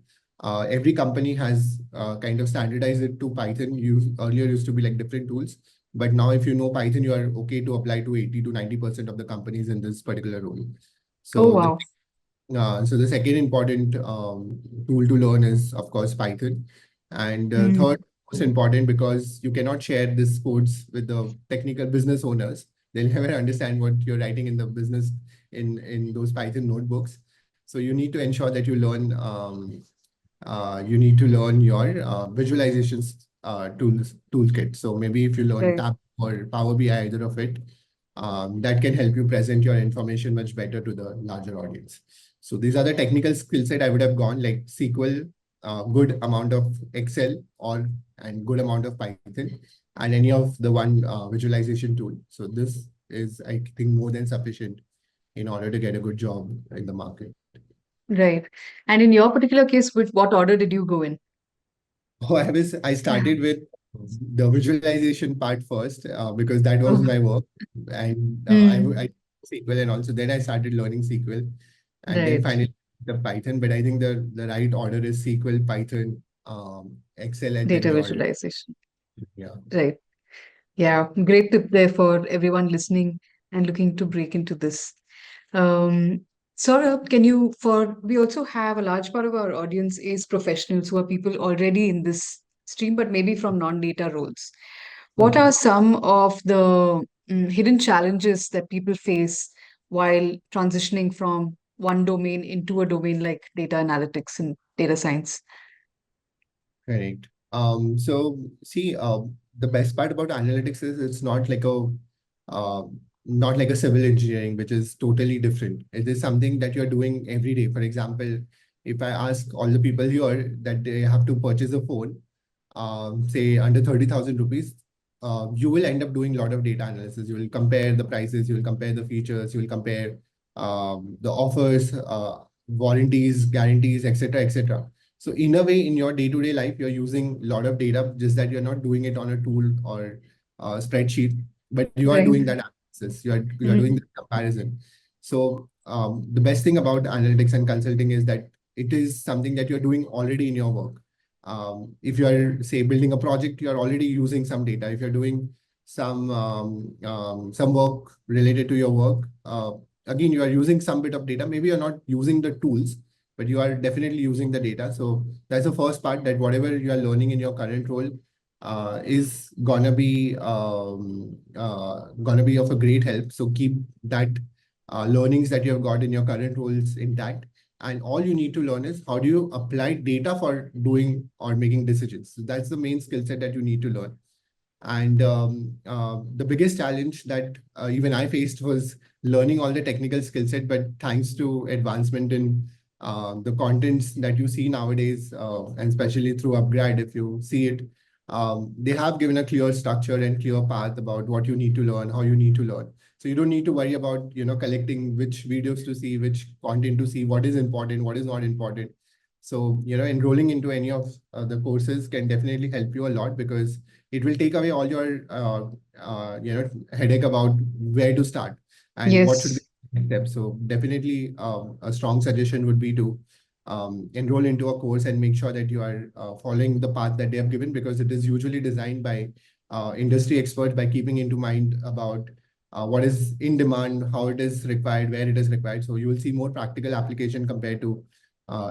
every company has kind of standardized it to Python. Earlier used to be like different tools, but now if you know Python, you are okay to apply to 80 to 90% of the companies in this particular role. Oh, So the wow. so the second important tool to learn is, of course, Python. And third, Mm. most important because you cannot share this codes with the technical business owners. They'll never understand what you're writing in the business in those Python notebooks. So you need to ensure that you need to learn your visualizations toolkit. So maybe if you learn Right. Tab or Power BI, either of it, that can help you present your information much better to the larger audience. So these are the technical skill set I would have gone like SQL, good amount of Excel or and good amount of Python, and any of the one visualization tool. So this is, I think, more than sufficient in order to get a good job in the market. Right. And in your particular case, with what order did you go in? Oh, I started with the visualization part first because that was Oh, my work, and I mm. SQL, and also then I started learning SQL, and then Right. finally the Python. But I think the right order is SQL, Python, Excel, and then Data your visualization. yeah. Right. Yeah. Great tip there for everyone listening and looking to break into this. Um, Saurabh, can you, we also have a large part of our audience is professionals who are people already in this stream, but maybe from non-data roles. What are Mhm. some of the hidden challenges that people face while transitioning from one domain into a domain like data analytics and data science? Correct. So see, the best part about analytics is it's uh, not like a civil engineering, which is totally different. It is something that you're doing every day. For example, if I ask all the people here that they have to purchase a phone, say under 30,000 rupees, you will end up doing a lot of data analysis. You will compare the prices, you will compare the features, you will compare the offers, warranties, guarantees, etc., etc. So in a way, in your day-to-day life, you're using a lot of data, just that you're not doing it on a tool or a spreadsheet, but you are Right. doing that analysis. You are doing the Mhm. comparison. So the best thing about analytics and consulting is that it is something that you're doing already in your work. If you are, say, building a project, you are already using some data. If you're doing some work related to your work, again, you are using some bit of data. Maybe you're not using the tools, but you are definitely using the data. So that's the first part, that whatever you are learning in your current role is gonna be of a great help. So keep that learnings that you have got in your current roles intact, and all you need to learn is how do you apply data for doing or making decisions. So that's the main skill set that you need to learn. And the biggest challenge that even I faced was learning all the technical skill set. But thanks to advancement in the contents that you see nowadays, and especially through upGrad, if you see it, they have given a clear structure and clear path about what you need to learn, how you need to learn. So you don't need to worry about collecting which videos to see, which content to see, what is important, what is not important. So enrolling into any of the courses can definitely help you a lot, because it will take away all your headache about where to start and what should be Yes. the next step. So definitely a strong suggestion would be to enroll into a course and make sure that you are following the path that they have given, because it is usually designed by industry experts, by keeping into mind about what is in demand, how it is required, where it is required. So you will see more practical application compared to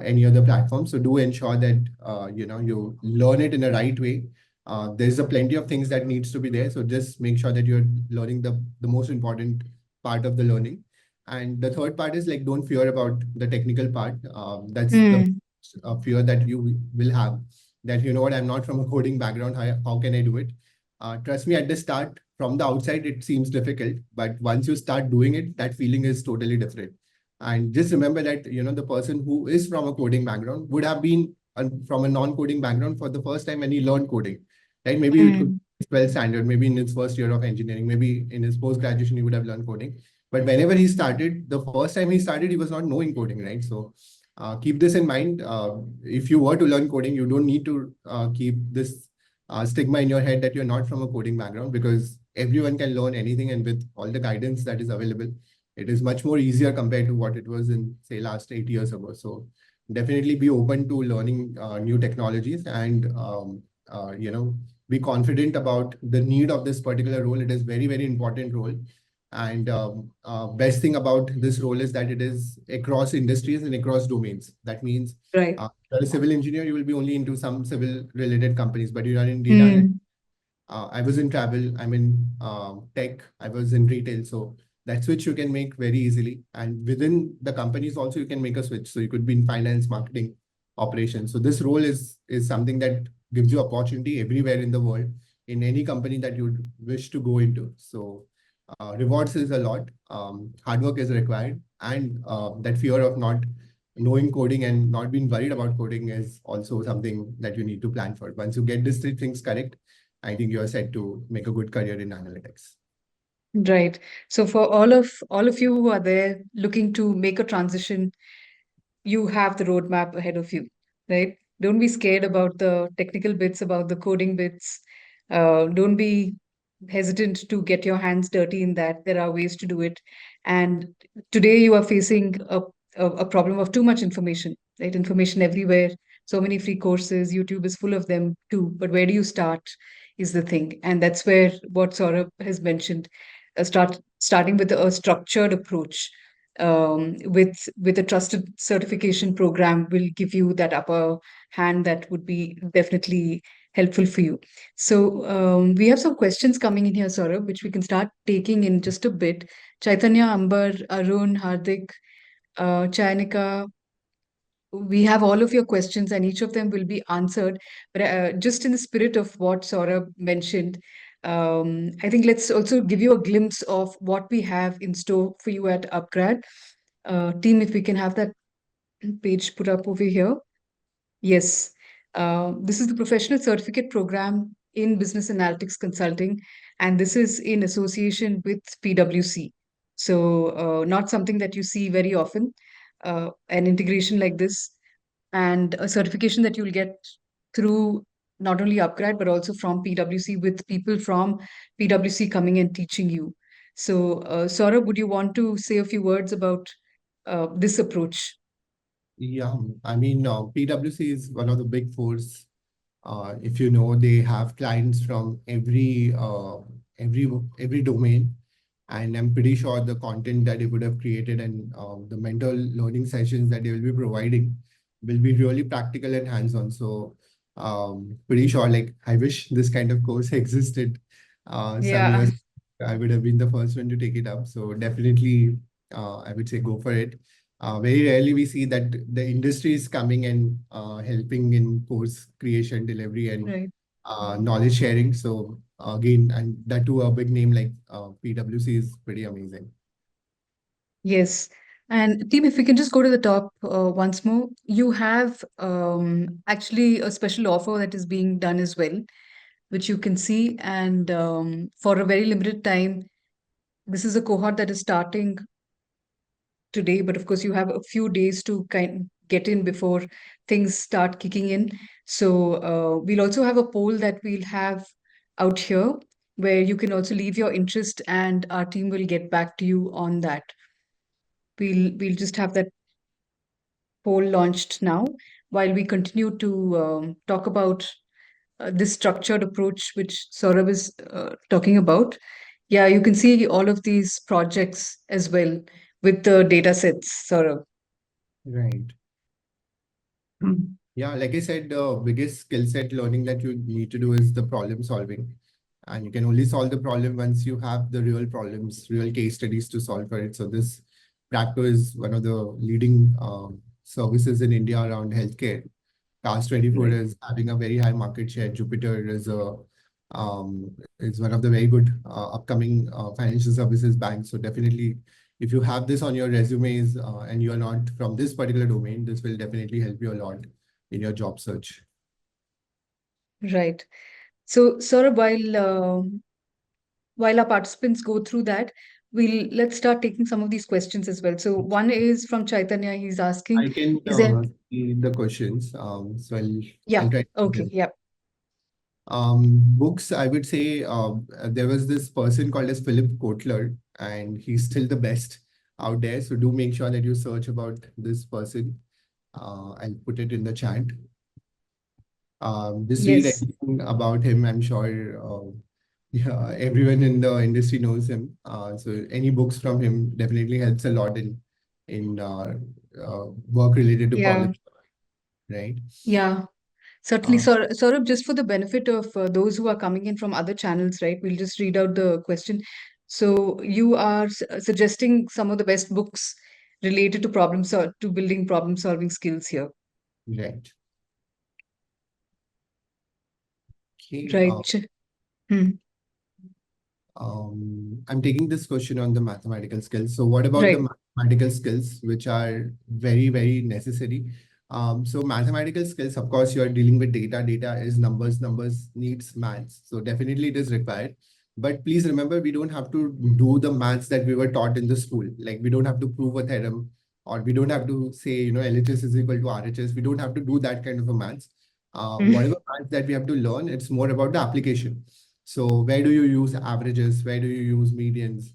any other platform. So do ensure that you learn it in the right way, There's a plenty of things that needs to be there. So just make sure that you're learning the most important part of the learning. And the third part is like, don't fear about the technical part. That's the Mm, fear that you will have, that, you know what, I'm not from a coding background. How can I do it? Trust me, at the start, from the outside, it seems difficult, but once you start doing it, that feeling is totally different. And just remember that, you know, the person who is from a coding background would have been from a non-coding background for the first time when he learned coding, right? Maybe it could mm, be 12th standard, maybe in his first year of engineering, maybe in his post-graduation, he would have learned coding. But whenever he started, the first time he started, he was not knowing coding, right? So keep this in mind. If you were to learn coding, you don't need to keep this stigma in your head that you're not from a coding background, because everyone can learn anything. And with all the guidance that is available, it is much more easier compared to what it was in, say, last 8 years ago. So definitely be open to learning new technologies, and be confident about the need of this particular role. It is very, very important role. And best thing about this role is that it is across industries and across domains. That means right. you're a civil engineer, you will be only into some civil related companies, but you're not in data analytics. Mm, I was in travel, I'm in tech, I was in retail. So that switch you can make very easily. And within the companies also, you can make a switch. So you could be in finance, marketing, operations. So this role is something that gives you opportunity everywhere in the world, in any company that you wish to go into. So rewards is a lot. Hard work is required. And that fear of not knowing coding and not being worried about coding is also something that you need to plan for. Once you get these three things correct, I think you're set to make a good career in analytics. right. So for all of you who are there looking to make a transition, you have the roadmap ahead of you, right? Don't be scared about the technical bits, about the coding bits. Don't be hesitant to get your hands dirty in that. There are ways to do it. And today you are facing a problem of too much information, right? Information everywhere. So many free courses. YouTube is full of them too. But where do you start is the thing. And that's where what Saurabh has mentioned, starting with a structured approach with a trusted certification program will give you that upper hand that would be definitely helpful for you. So we have some questions coming in here, Saurabh, which we can start taking in just a bit. Chaitanya, Ambar, Arun, Hardik, Chainika, we have all of your questions and each of them will be answered. But just in the spirit of what Saurabh mentioned, I think let's also give you a glimpse of what we have in store for you at upGrad. Team, if we can have that page put up over here. Yes. This is the professional certificate program in business analytics consulting, and this is in association with PwC. So, not something that you see very often, an integration like this, and a certification that you'll get through not only upgrad but also from PwC, with people from PwC coming and teaching you. So, Saurabh, would you want to say a few words about this approach? Yeah, I mean, PwC is one of the big fours. If you know, they have clients from every every domain, and I'm pretty sure the content that they would have created and the mental learning sessions that they will be providing will be really practical and hands-on. So, pretty sure, like, I wish this kind of course existed some Yeah, years. I would have been the first one to take it up. So definitely, I would say go for it. Very rarely we see that the industry is coming and helping in course creation, delivery, and right. knowledge sharing. So again, and that too, a big name like PwC is pretty amazing. Yes. And team, if we can just go to the top once more, you have actually a special offer that is being done as well, which you can see. And for a very limited time, this is a cohort that is starting today, but of course, you have a few days to kind get in before things start kicking in. So we'll also have a poll that we'll have out here where you can also leave your interest, and our team will get back to you on that. We'll just have that poll launched now while we continue to talk about this structured approach which Saurabh is talking about. Yeah, you can see all of these projects as well with the data sets, Saurabh. Right. Yeah, like I said, the biggest skill set learning that you need to do is the problem solving. And you can only solve the problem once you have the real problems, real case studies to solve for it. So this Practo is one of the leading services in India around healthcare. Task 24 Right. is having a very high market share. Jupiter is one of the very good upcoming financial services banks. So definitely, if you have this on your resumes and you are not from this particular domain, this will definitely help you a lot in your job search. Right. So, Saurabh, while our participants go through that, let's start taking some of these questions as well. So, one is from Chaitanya. He's asking, I can is there? see the questions. So I'll Yeah. try to do Okay. them. Yeah. Books, I would say there was this person called as Philip Kotler, and he's still the best out there. So do make sure that you search about this person. I'll put it in the chat. Just read Yes. anything about him. I'm sure yeah, everyone in the industry knows him. So any books from him definitely helps a lot in work related to Yeah. problem, right? Yeah. Certainly, Um, Saurabh, just for the benefit of those who are coming in from other channels, right? We'll just read out the question. So, you are suggesting some of the best books related to to building problem solving skills here, right. Okay. right? Hmm. I'm taking this question on the mathematical skills. So what about the Right. mathematical skills, which are very, very necessary? So mathematical skills, of course, you are dealing with data. Data is numbers. Numbers needs maths. So definitely it is required. But please remember, we don't have to do the maths that we were taught in the school. Like we don't have to prove a theorem, or we don't have to say, LHS is equal to RHS. We don't have to do that kind of a maths. Whatever maths that we have to learn, it's more about the application. So where do you use averages? Where do you use medians?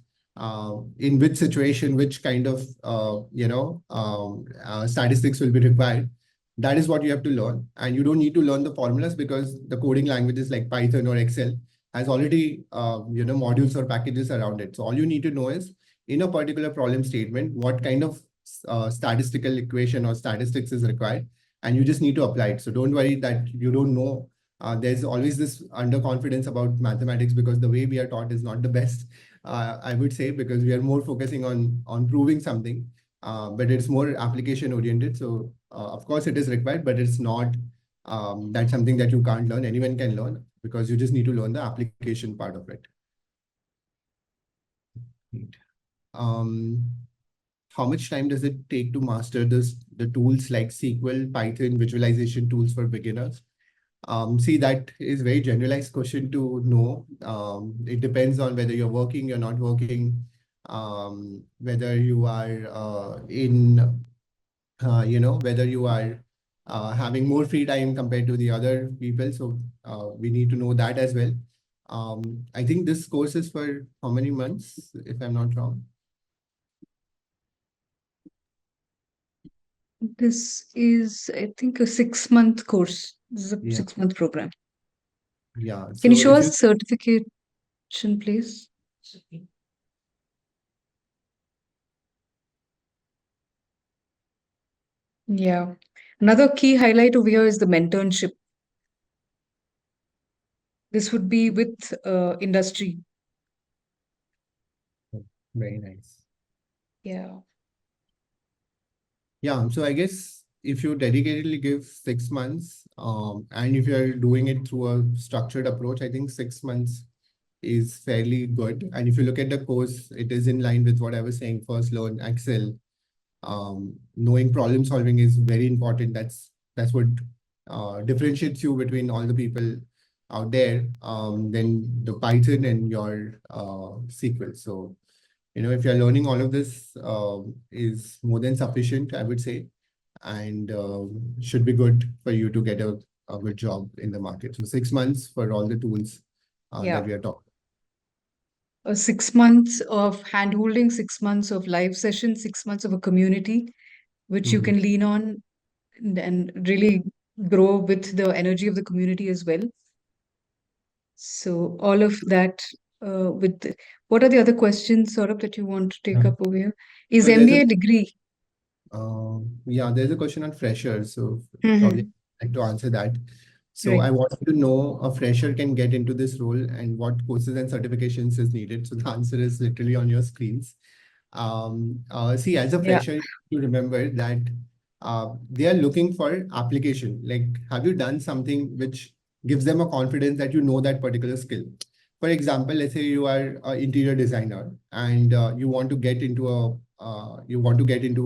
In which situation, which kind of statistics will be required? That is what you have to learn, and you don't need to learn the formulas because the coding languages like Python or Excel has already modules or packages around it. So all you need to know is in a particular problem statement what kind of statistical equation or statistics is required, and you just need to apply it. So don't worry that you don't know. There's always this underconfidence about mathematics because the way we are taught is not the best. I would say because we are more focusing on proving something, but it's more application oriented. So of course it is required, but it's not that's something that you can't learn. Anyone can learn because you just need to learn the application part of it. Right. Um, how much time does it take to master the tools like SQL, Python, visualization tools for beginners? See, that is very generalized question to know. It depends on whether you're working, you're not working, whether you are whether you are having more free time compared to the other people. So we need to know that as well. I think this course is for how many months, if I'm not wrong? This is, I think, a 6 month course. This is a Yeah. 6 month program. Yeah. Can you So show if us you the certification, please? Yeah. Another key highlight over here is the mentorship. This would be with industry. very nice. Yeah. Yeah, so I guess if you dedicatedly give 6 months, and if you're doing it through a structured approach, I think 6 months is fairly good. And if you look at the course, it is in line with what I was saying. First, learn Excel. Knowing problem solving is very important. That's what differentiates you between all the people out there. Then the Python and your SQL. So if you're learning all of this, is more than sufficient, I would say, and should be good for you to get a good job in the market. So 6 months for all the tools that Yeah. we are talking. 6 months of hand holding, 6 months of live session, 6 months of a community which you Mhm. can lean on and really grow with the energy of the community as well. So all of that what are the other questions, Saurabh, that you want to take Yeah. up over here? Is So MBA degree? yeah, there's a question on freshers. So probably Mhm. like to answer that. So I Right. want to know a fresher can get into this role and what courses and certifications is needed. So the answer is literally on your screens. See, as a Yeah. fresher, you remember that they are looking for application. Like, have you done something which gives them a confidence that you know that particular skill? For example, let's say you are an interior designer and you want to get into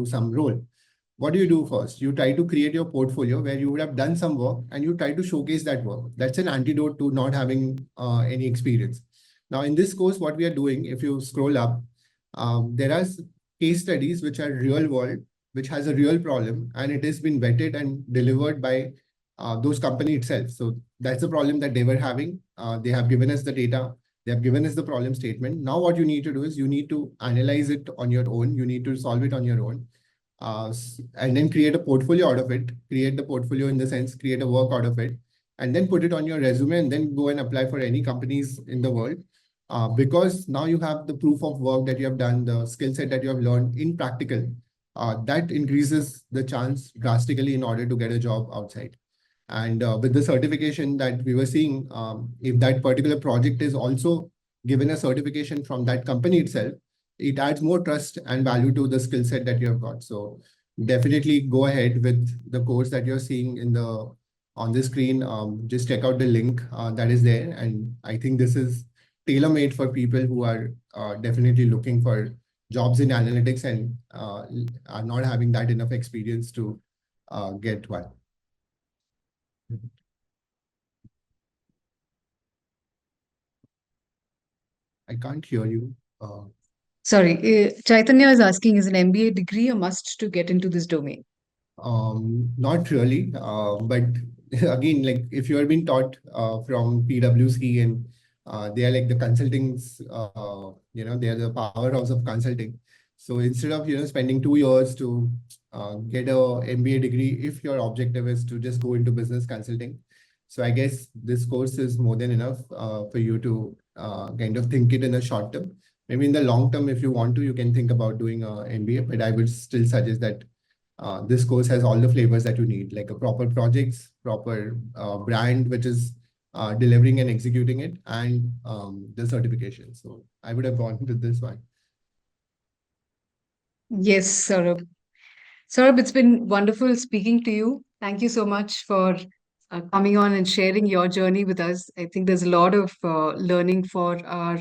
some role. What do you do first? You try to create your portfolio where you would have done some work and you try to showcase that work. That's an antidote to not having any experience. Now, in this course, what we are doing, if you scroll up, there are case studies which are real world, which has a real problem, and it has been vetted and delivered by those company itself. So that's the problem that they were having. They have given us the data. They have given us the problem statement. Now, what you need to do is you need to analyze it on your own. You need to solve it on your own, and then create a portfolio out of it. Create the portfolio in the sense, create a work out of it, and then put it on your resume, and then go and apply for any companies in the world. Because now you have the proof of work that you have done, the skill set that you have learned in practical. That increases the chance drastically in order to get a job outside. And with the certification that we were seeing, if that particular project is also given a certification from that company itself, it adds more trust and value to the skill set that you have got. So definitely go ahead with the course that you're seeing in the on the screen. Just check out the link that is there. And I think this is tailor-made for people who are definitely looking for jobs in analytics and are not having that enough experience to get one. I can't hear you. Sorry, Chaitanya is asking, is an MBA degree a must to get into this domain? Not really, but again, like if you are being taught from PwC and they are like the consultings, they are the powerhouse of consulting. So instead of spending 2 years to get a MBA degree, if your objective is to just go into business consulting, so I guess this course is more than enough for you to kind of think it in a short term. Maybe in the long term, if you want to, you can think about doing a MBA, but I would still suggest that this course has all the flavors that you need, like a proper projects, proper brand, which is delivering and executing it, and the certification. So I would have gone with this one. Yes, Saurabh. Saurabh, it's been wonderful speaking to you. Thank you so much for coming on and sharing your journey with us. I think there's a lot of learning for our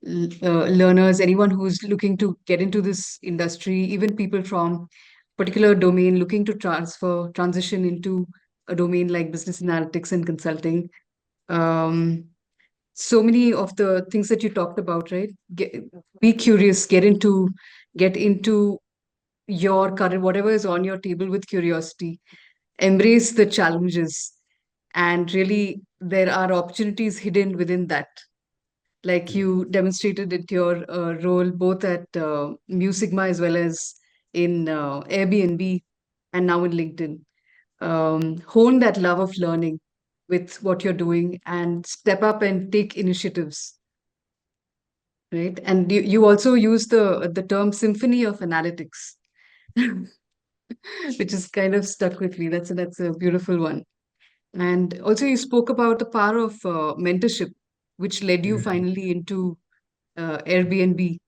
learners, anyone who's looking to get into this industry, even people from particular domain looking to transition into a domain like business analytics and consulting. Um, so many of the things that you talked about, right? Be curious, get into your current whatever is on your table with curiosity, embrace the challenges, and really there are opportunities hidden within that, like Yeah. you demonstrated at your role both at Mu Sigma as well as in Airbnb and now in LinkedIn. Hone that love of learning with what you're doing and step up and take initiatives, right? And you also use the term symphony of analytics, which is kind of stuck with me. That's a beautiful one. And also you spoke about the power of mentorship, which led you Yeah. finally into Airbnb.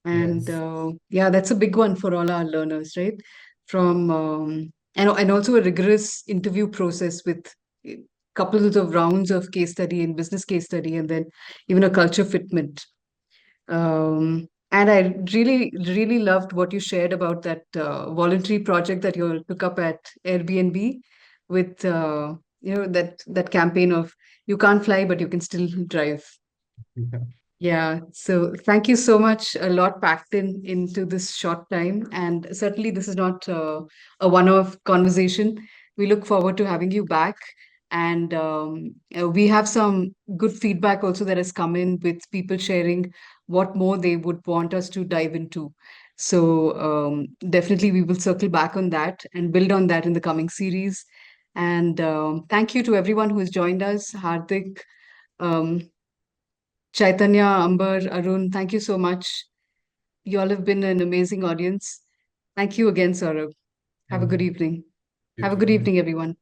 And Yes. yeah, that's a big one for all our learners, right? From and also a rigorous interview process with couples of rounds of case study and business case study, and then even a culture fitment. And I really loved what you shared about that voluntary project that you took up at Airbnb with that campaign of you can't fly but you can still drive. Yeah. Yeah, so thank you so much. A lot packed into this short time, and certainly this is not a one-off conversation. We look forward to having you back, and we have some good feedback also that has come in with people sharing what more they would want us to dive into. So definitely we will circle back on that and build on that in the coming series. And thank you to everyone who has joined us, Hardik. Um, Chaitanya, Amber, Arun, thank you so much. You all have been an amazing audience. Thank you again, Saurabh. Have a Thank good you. evening. You Have a good too. evening, everyone.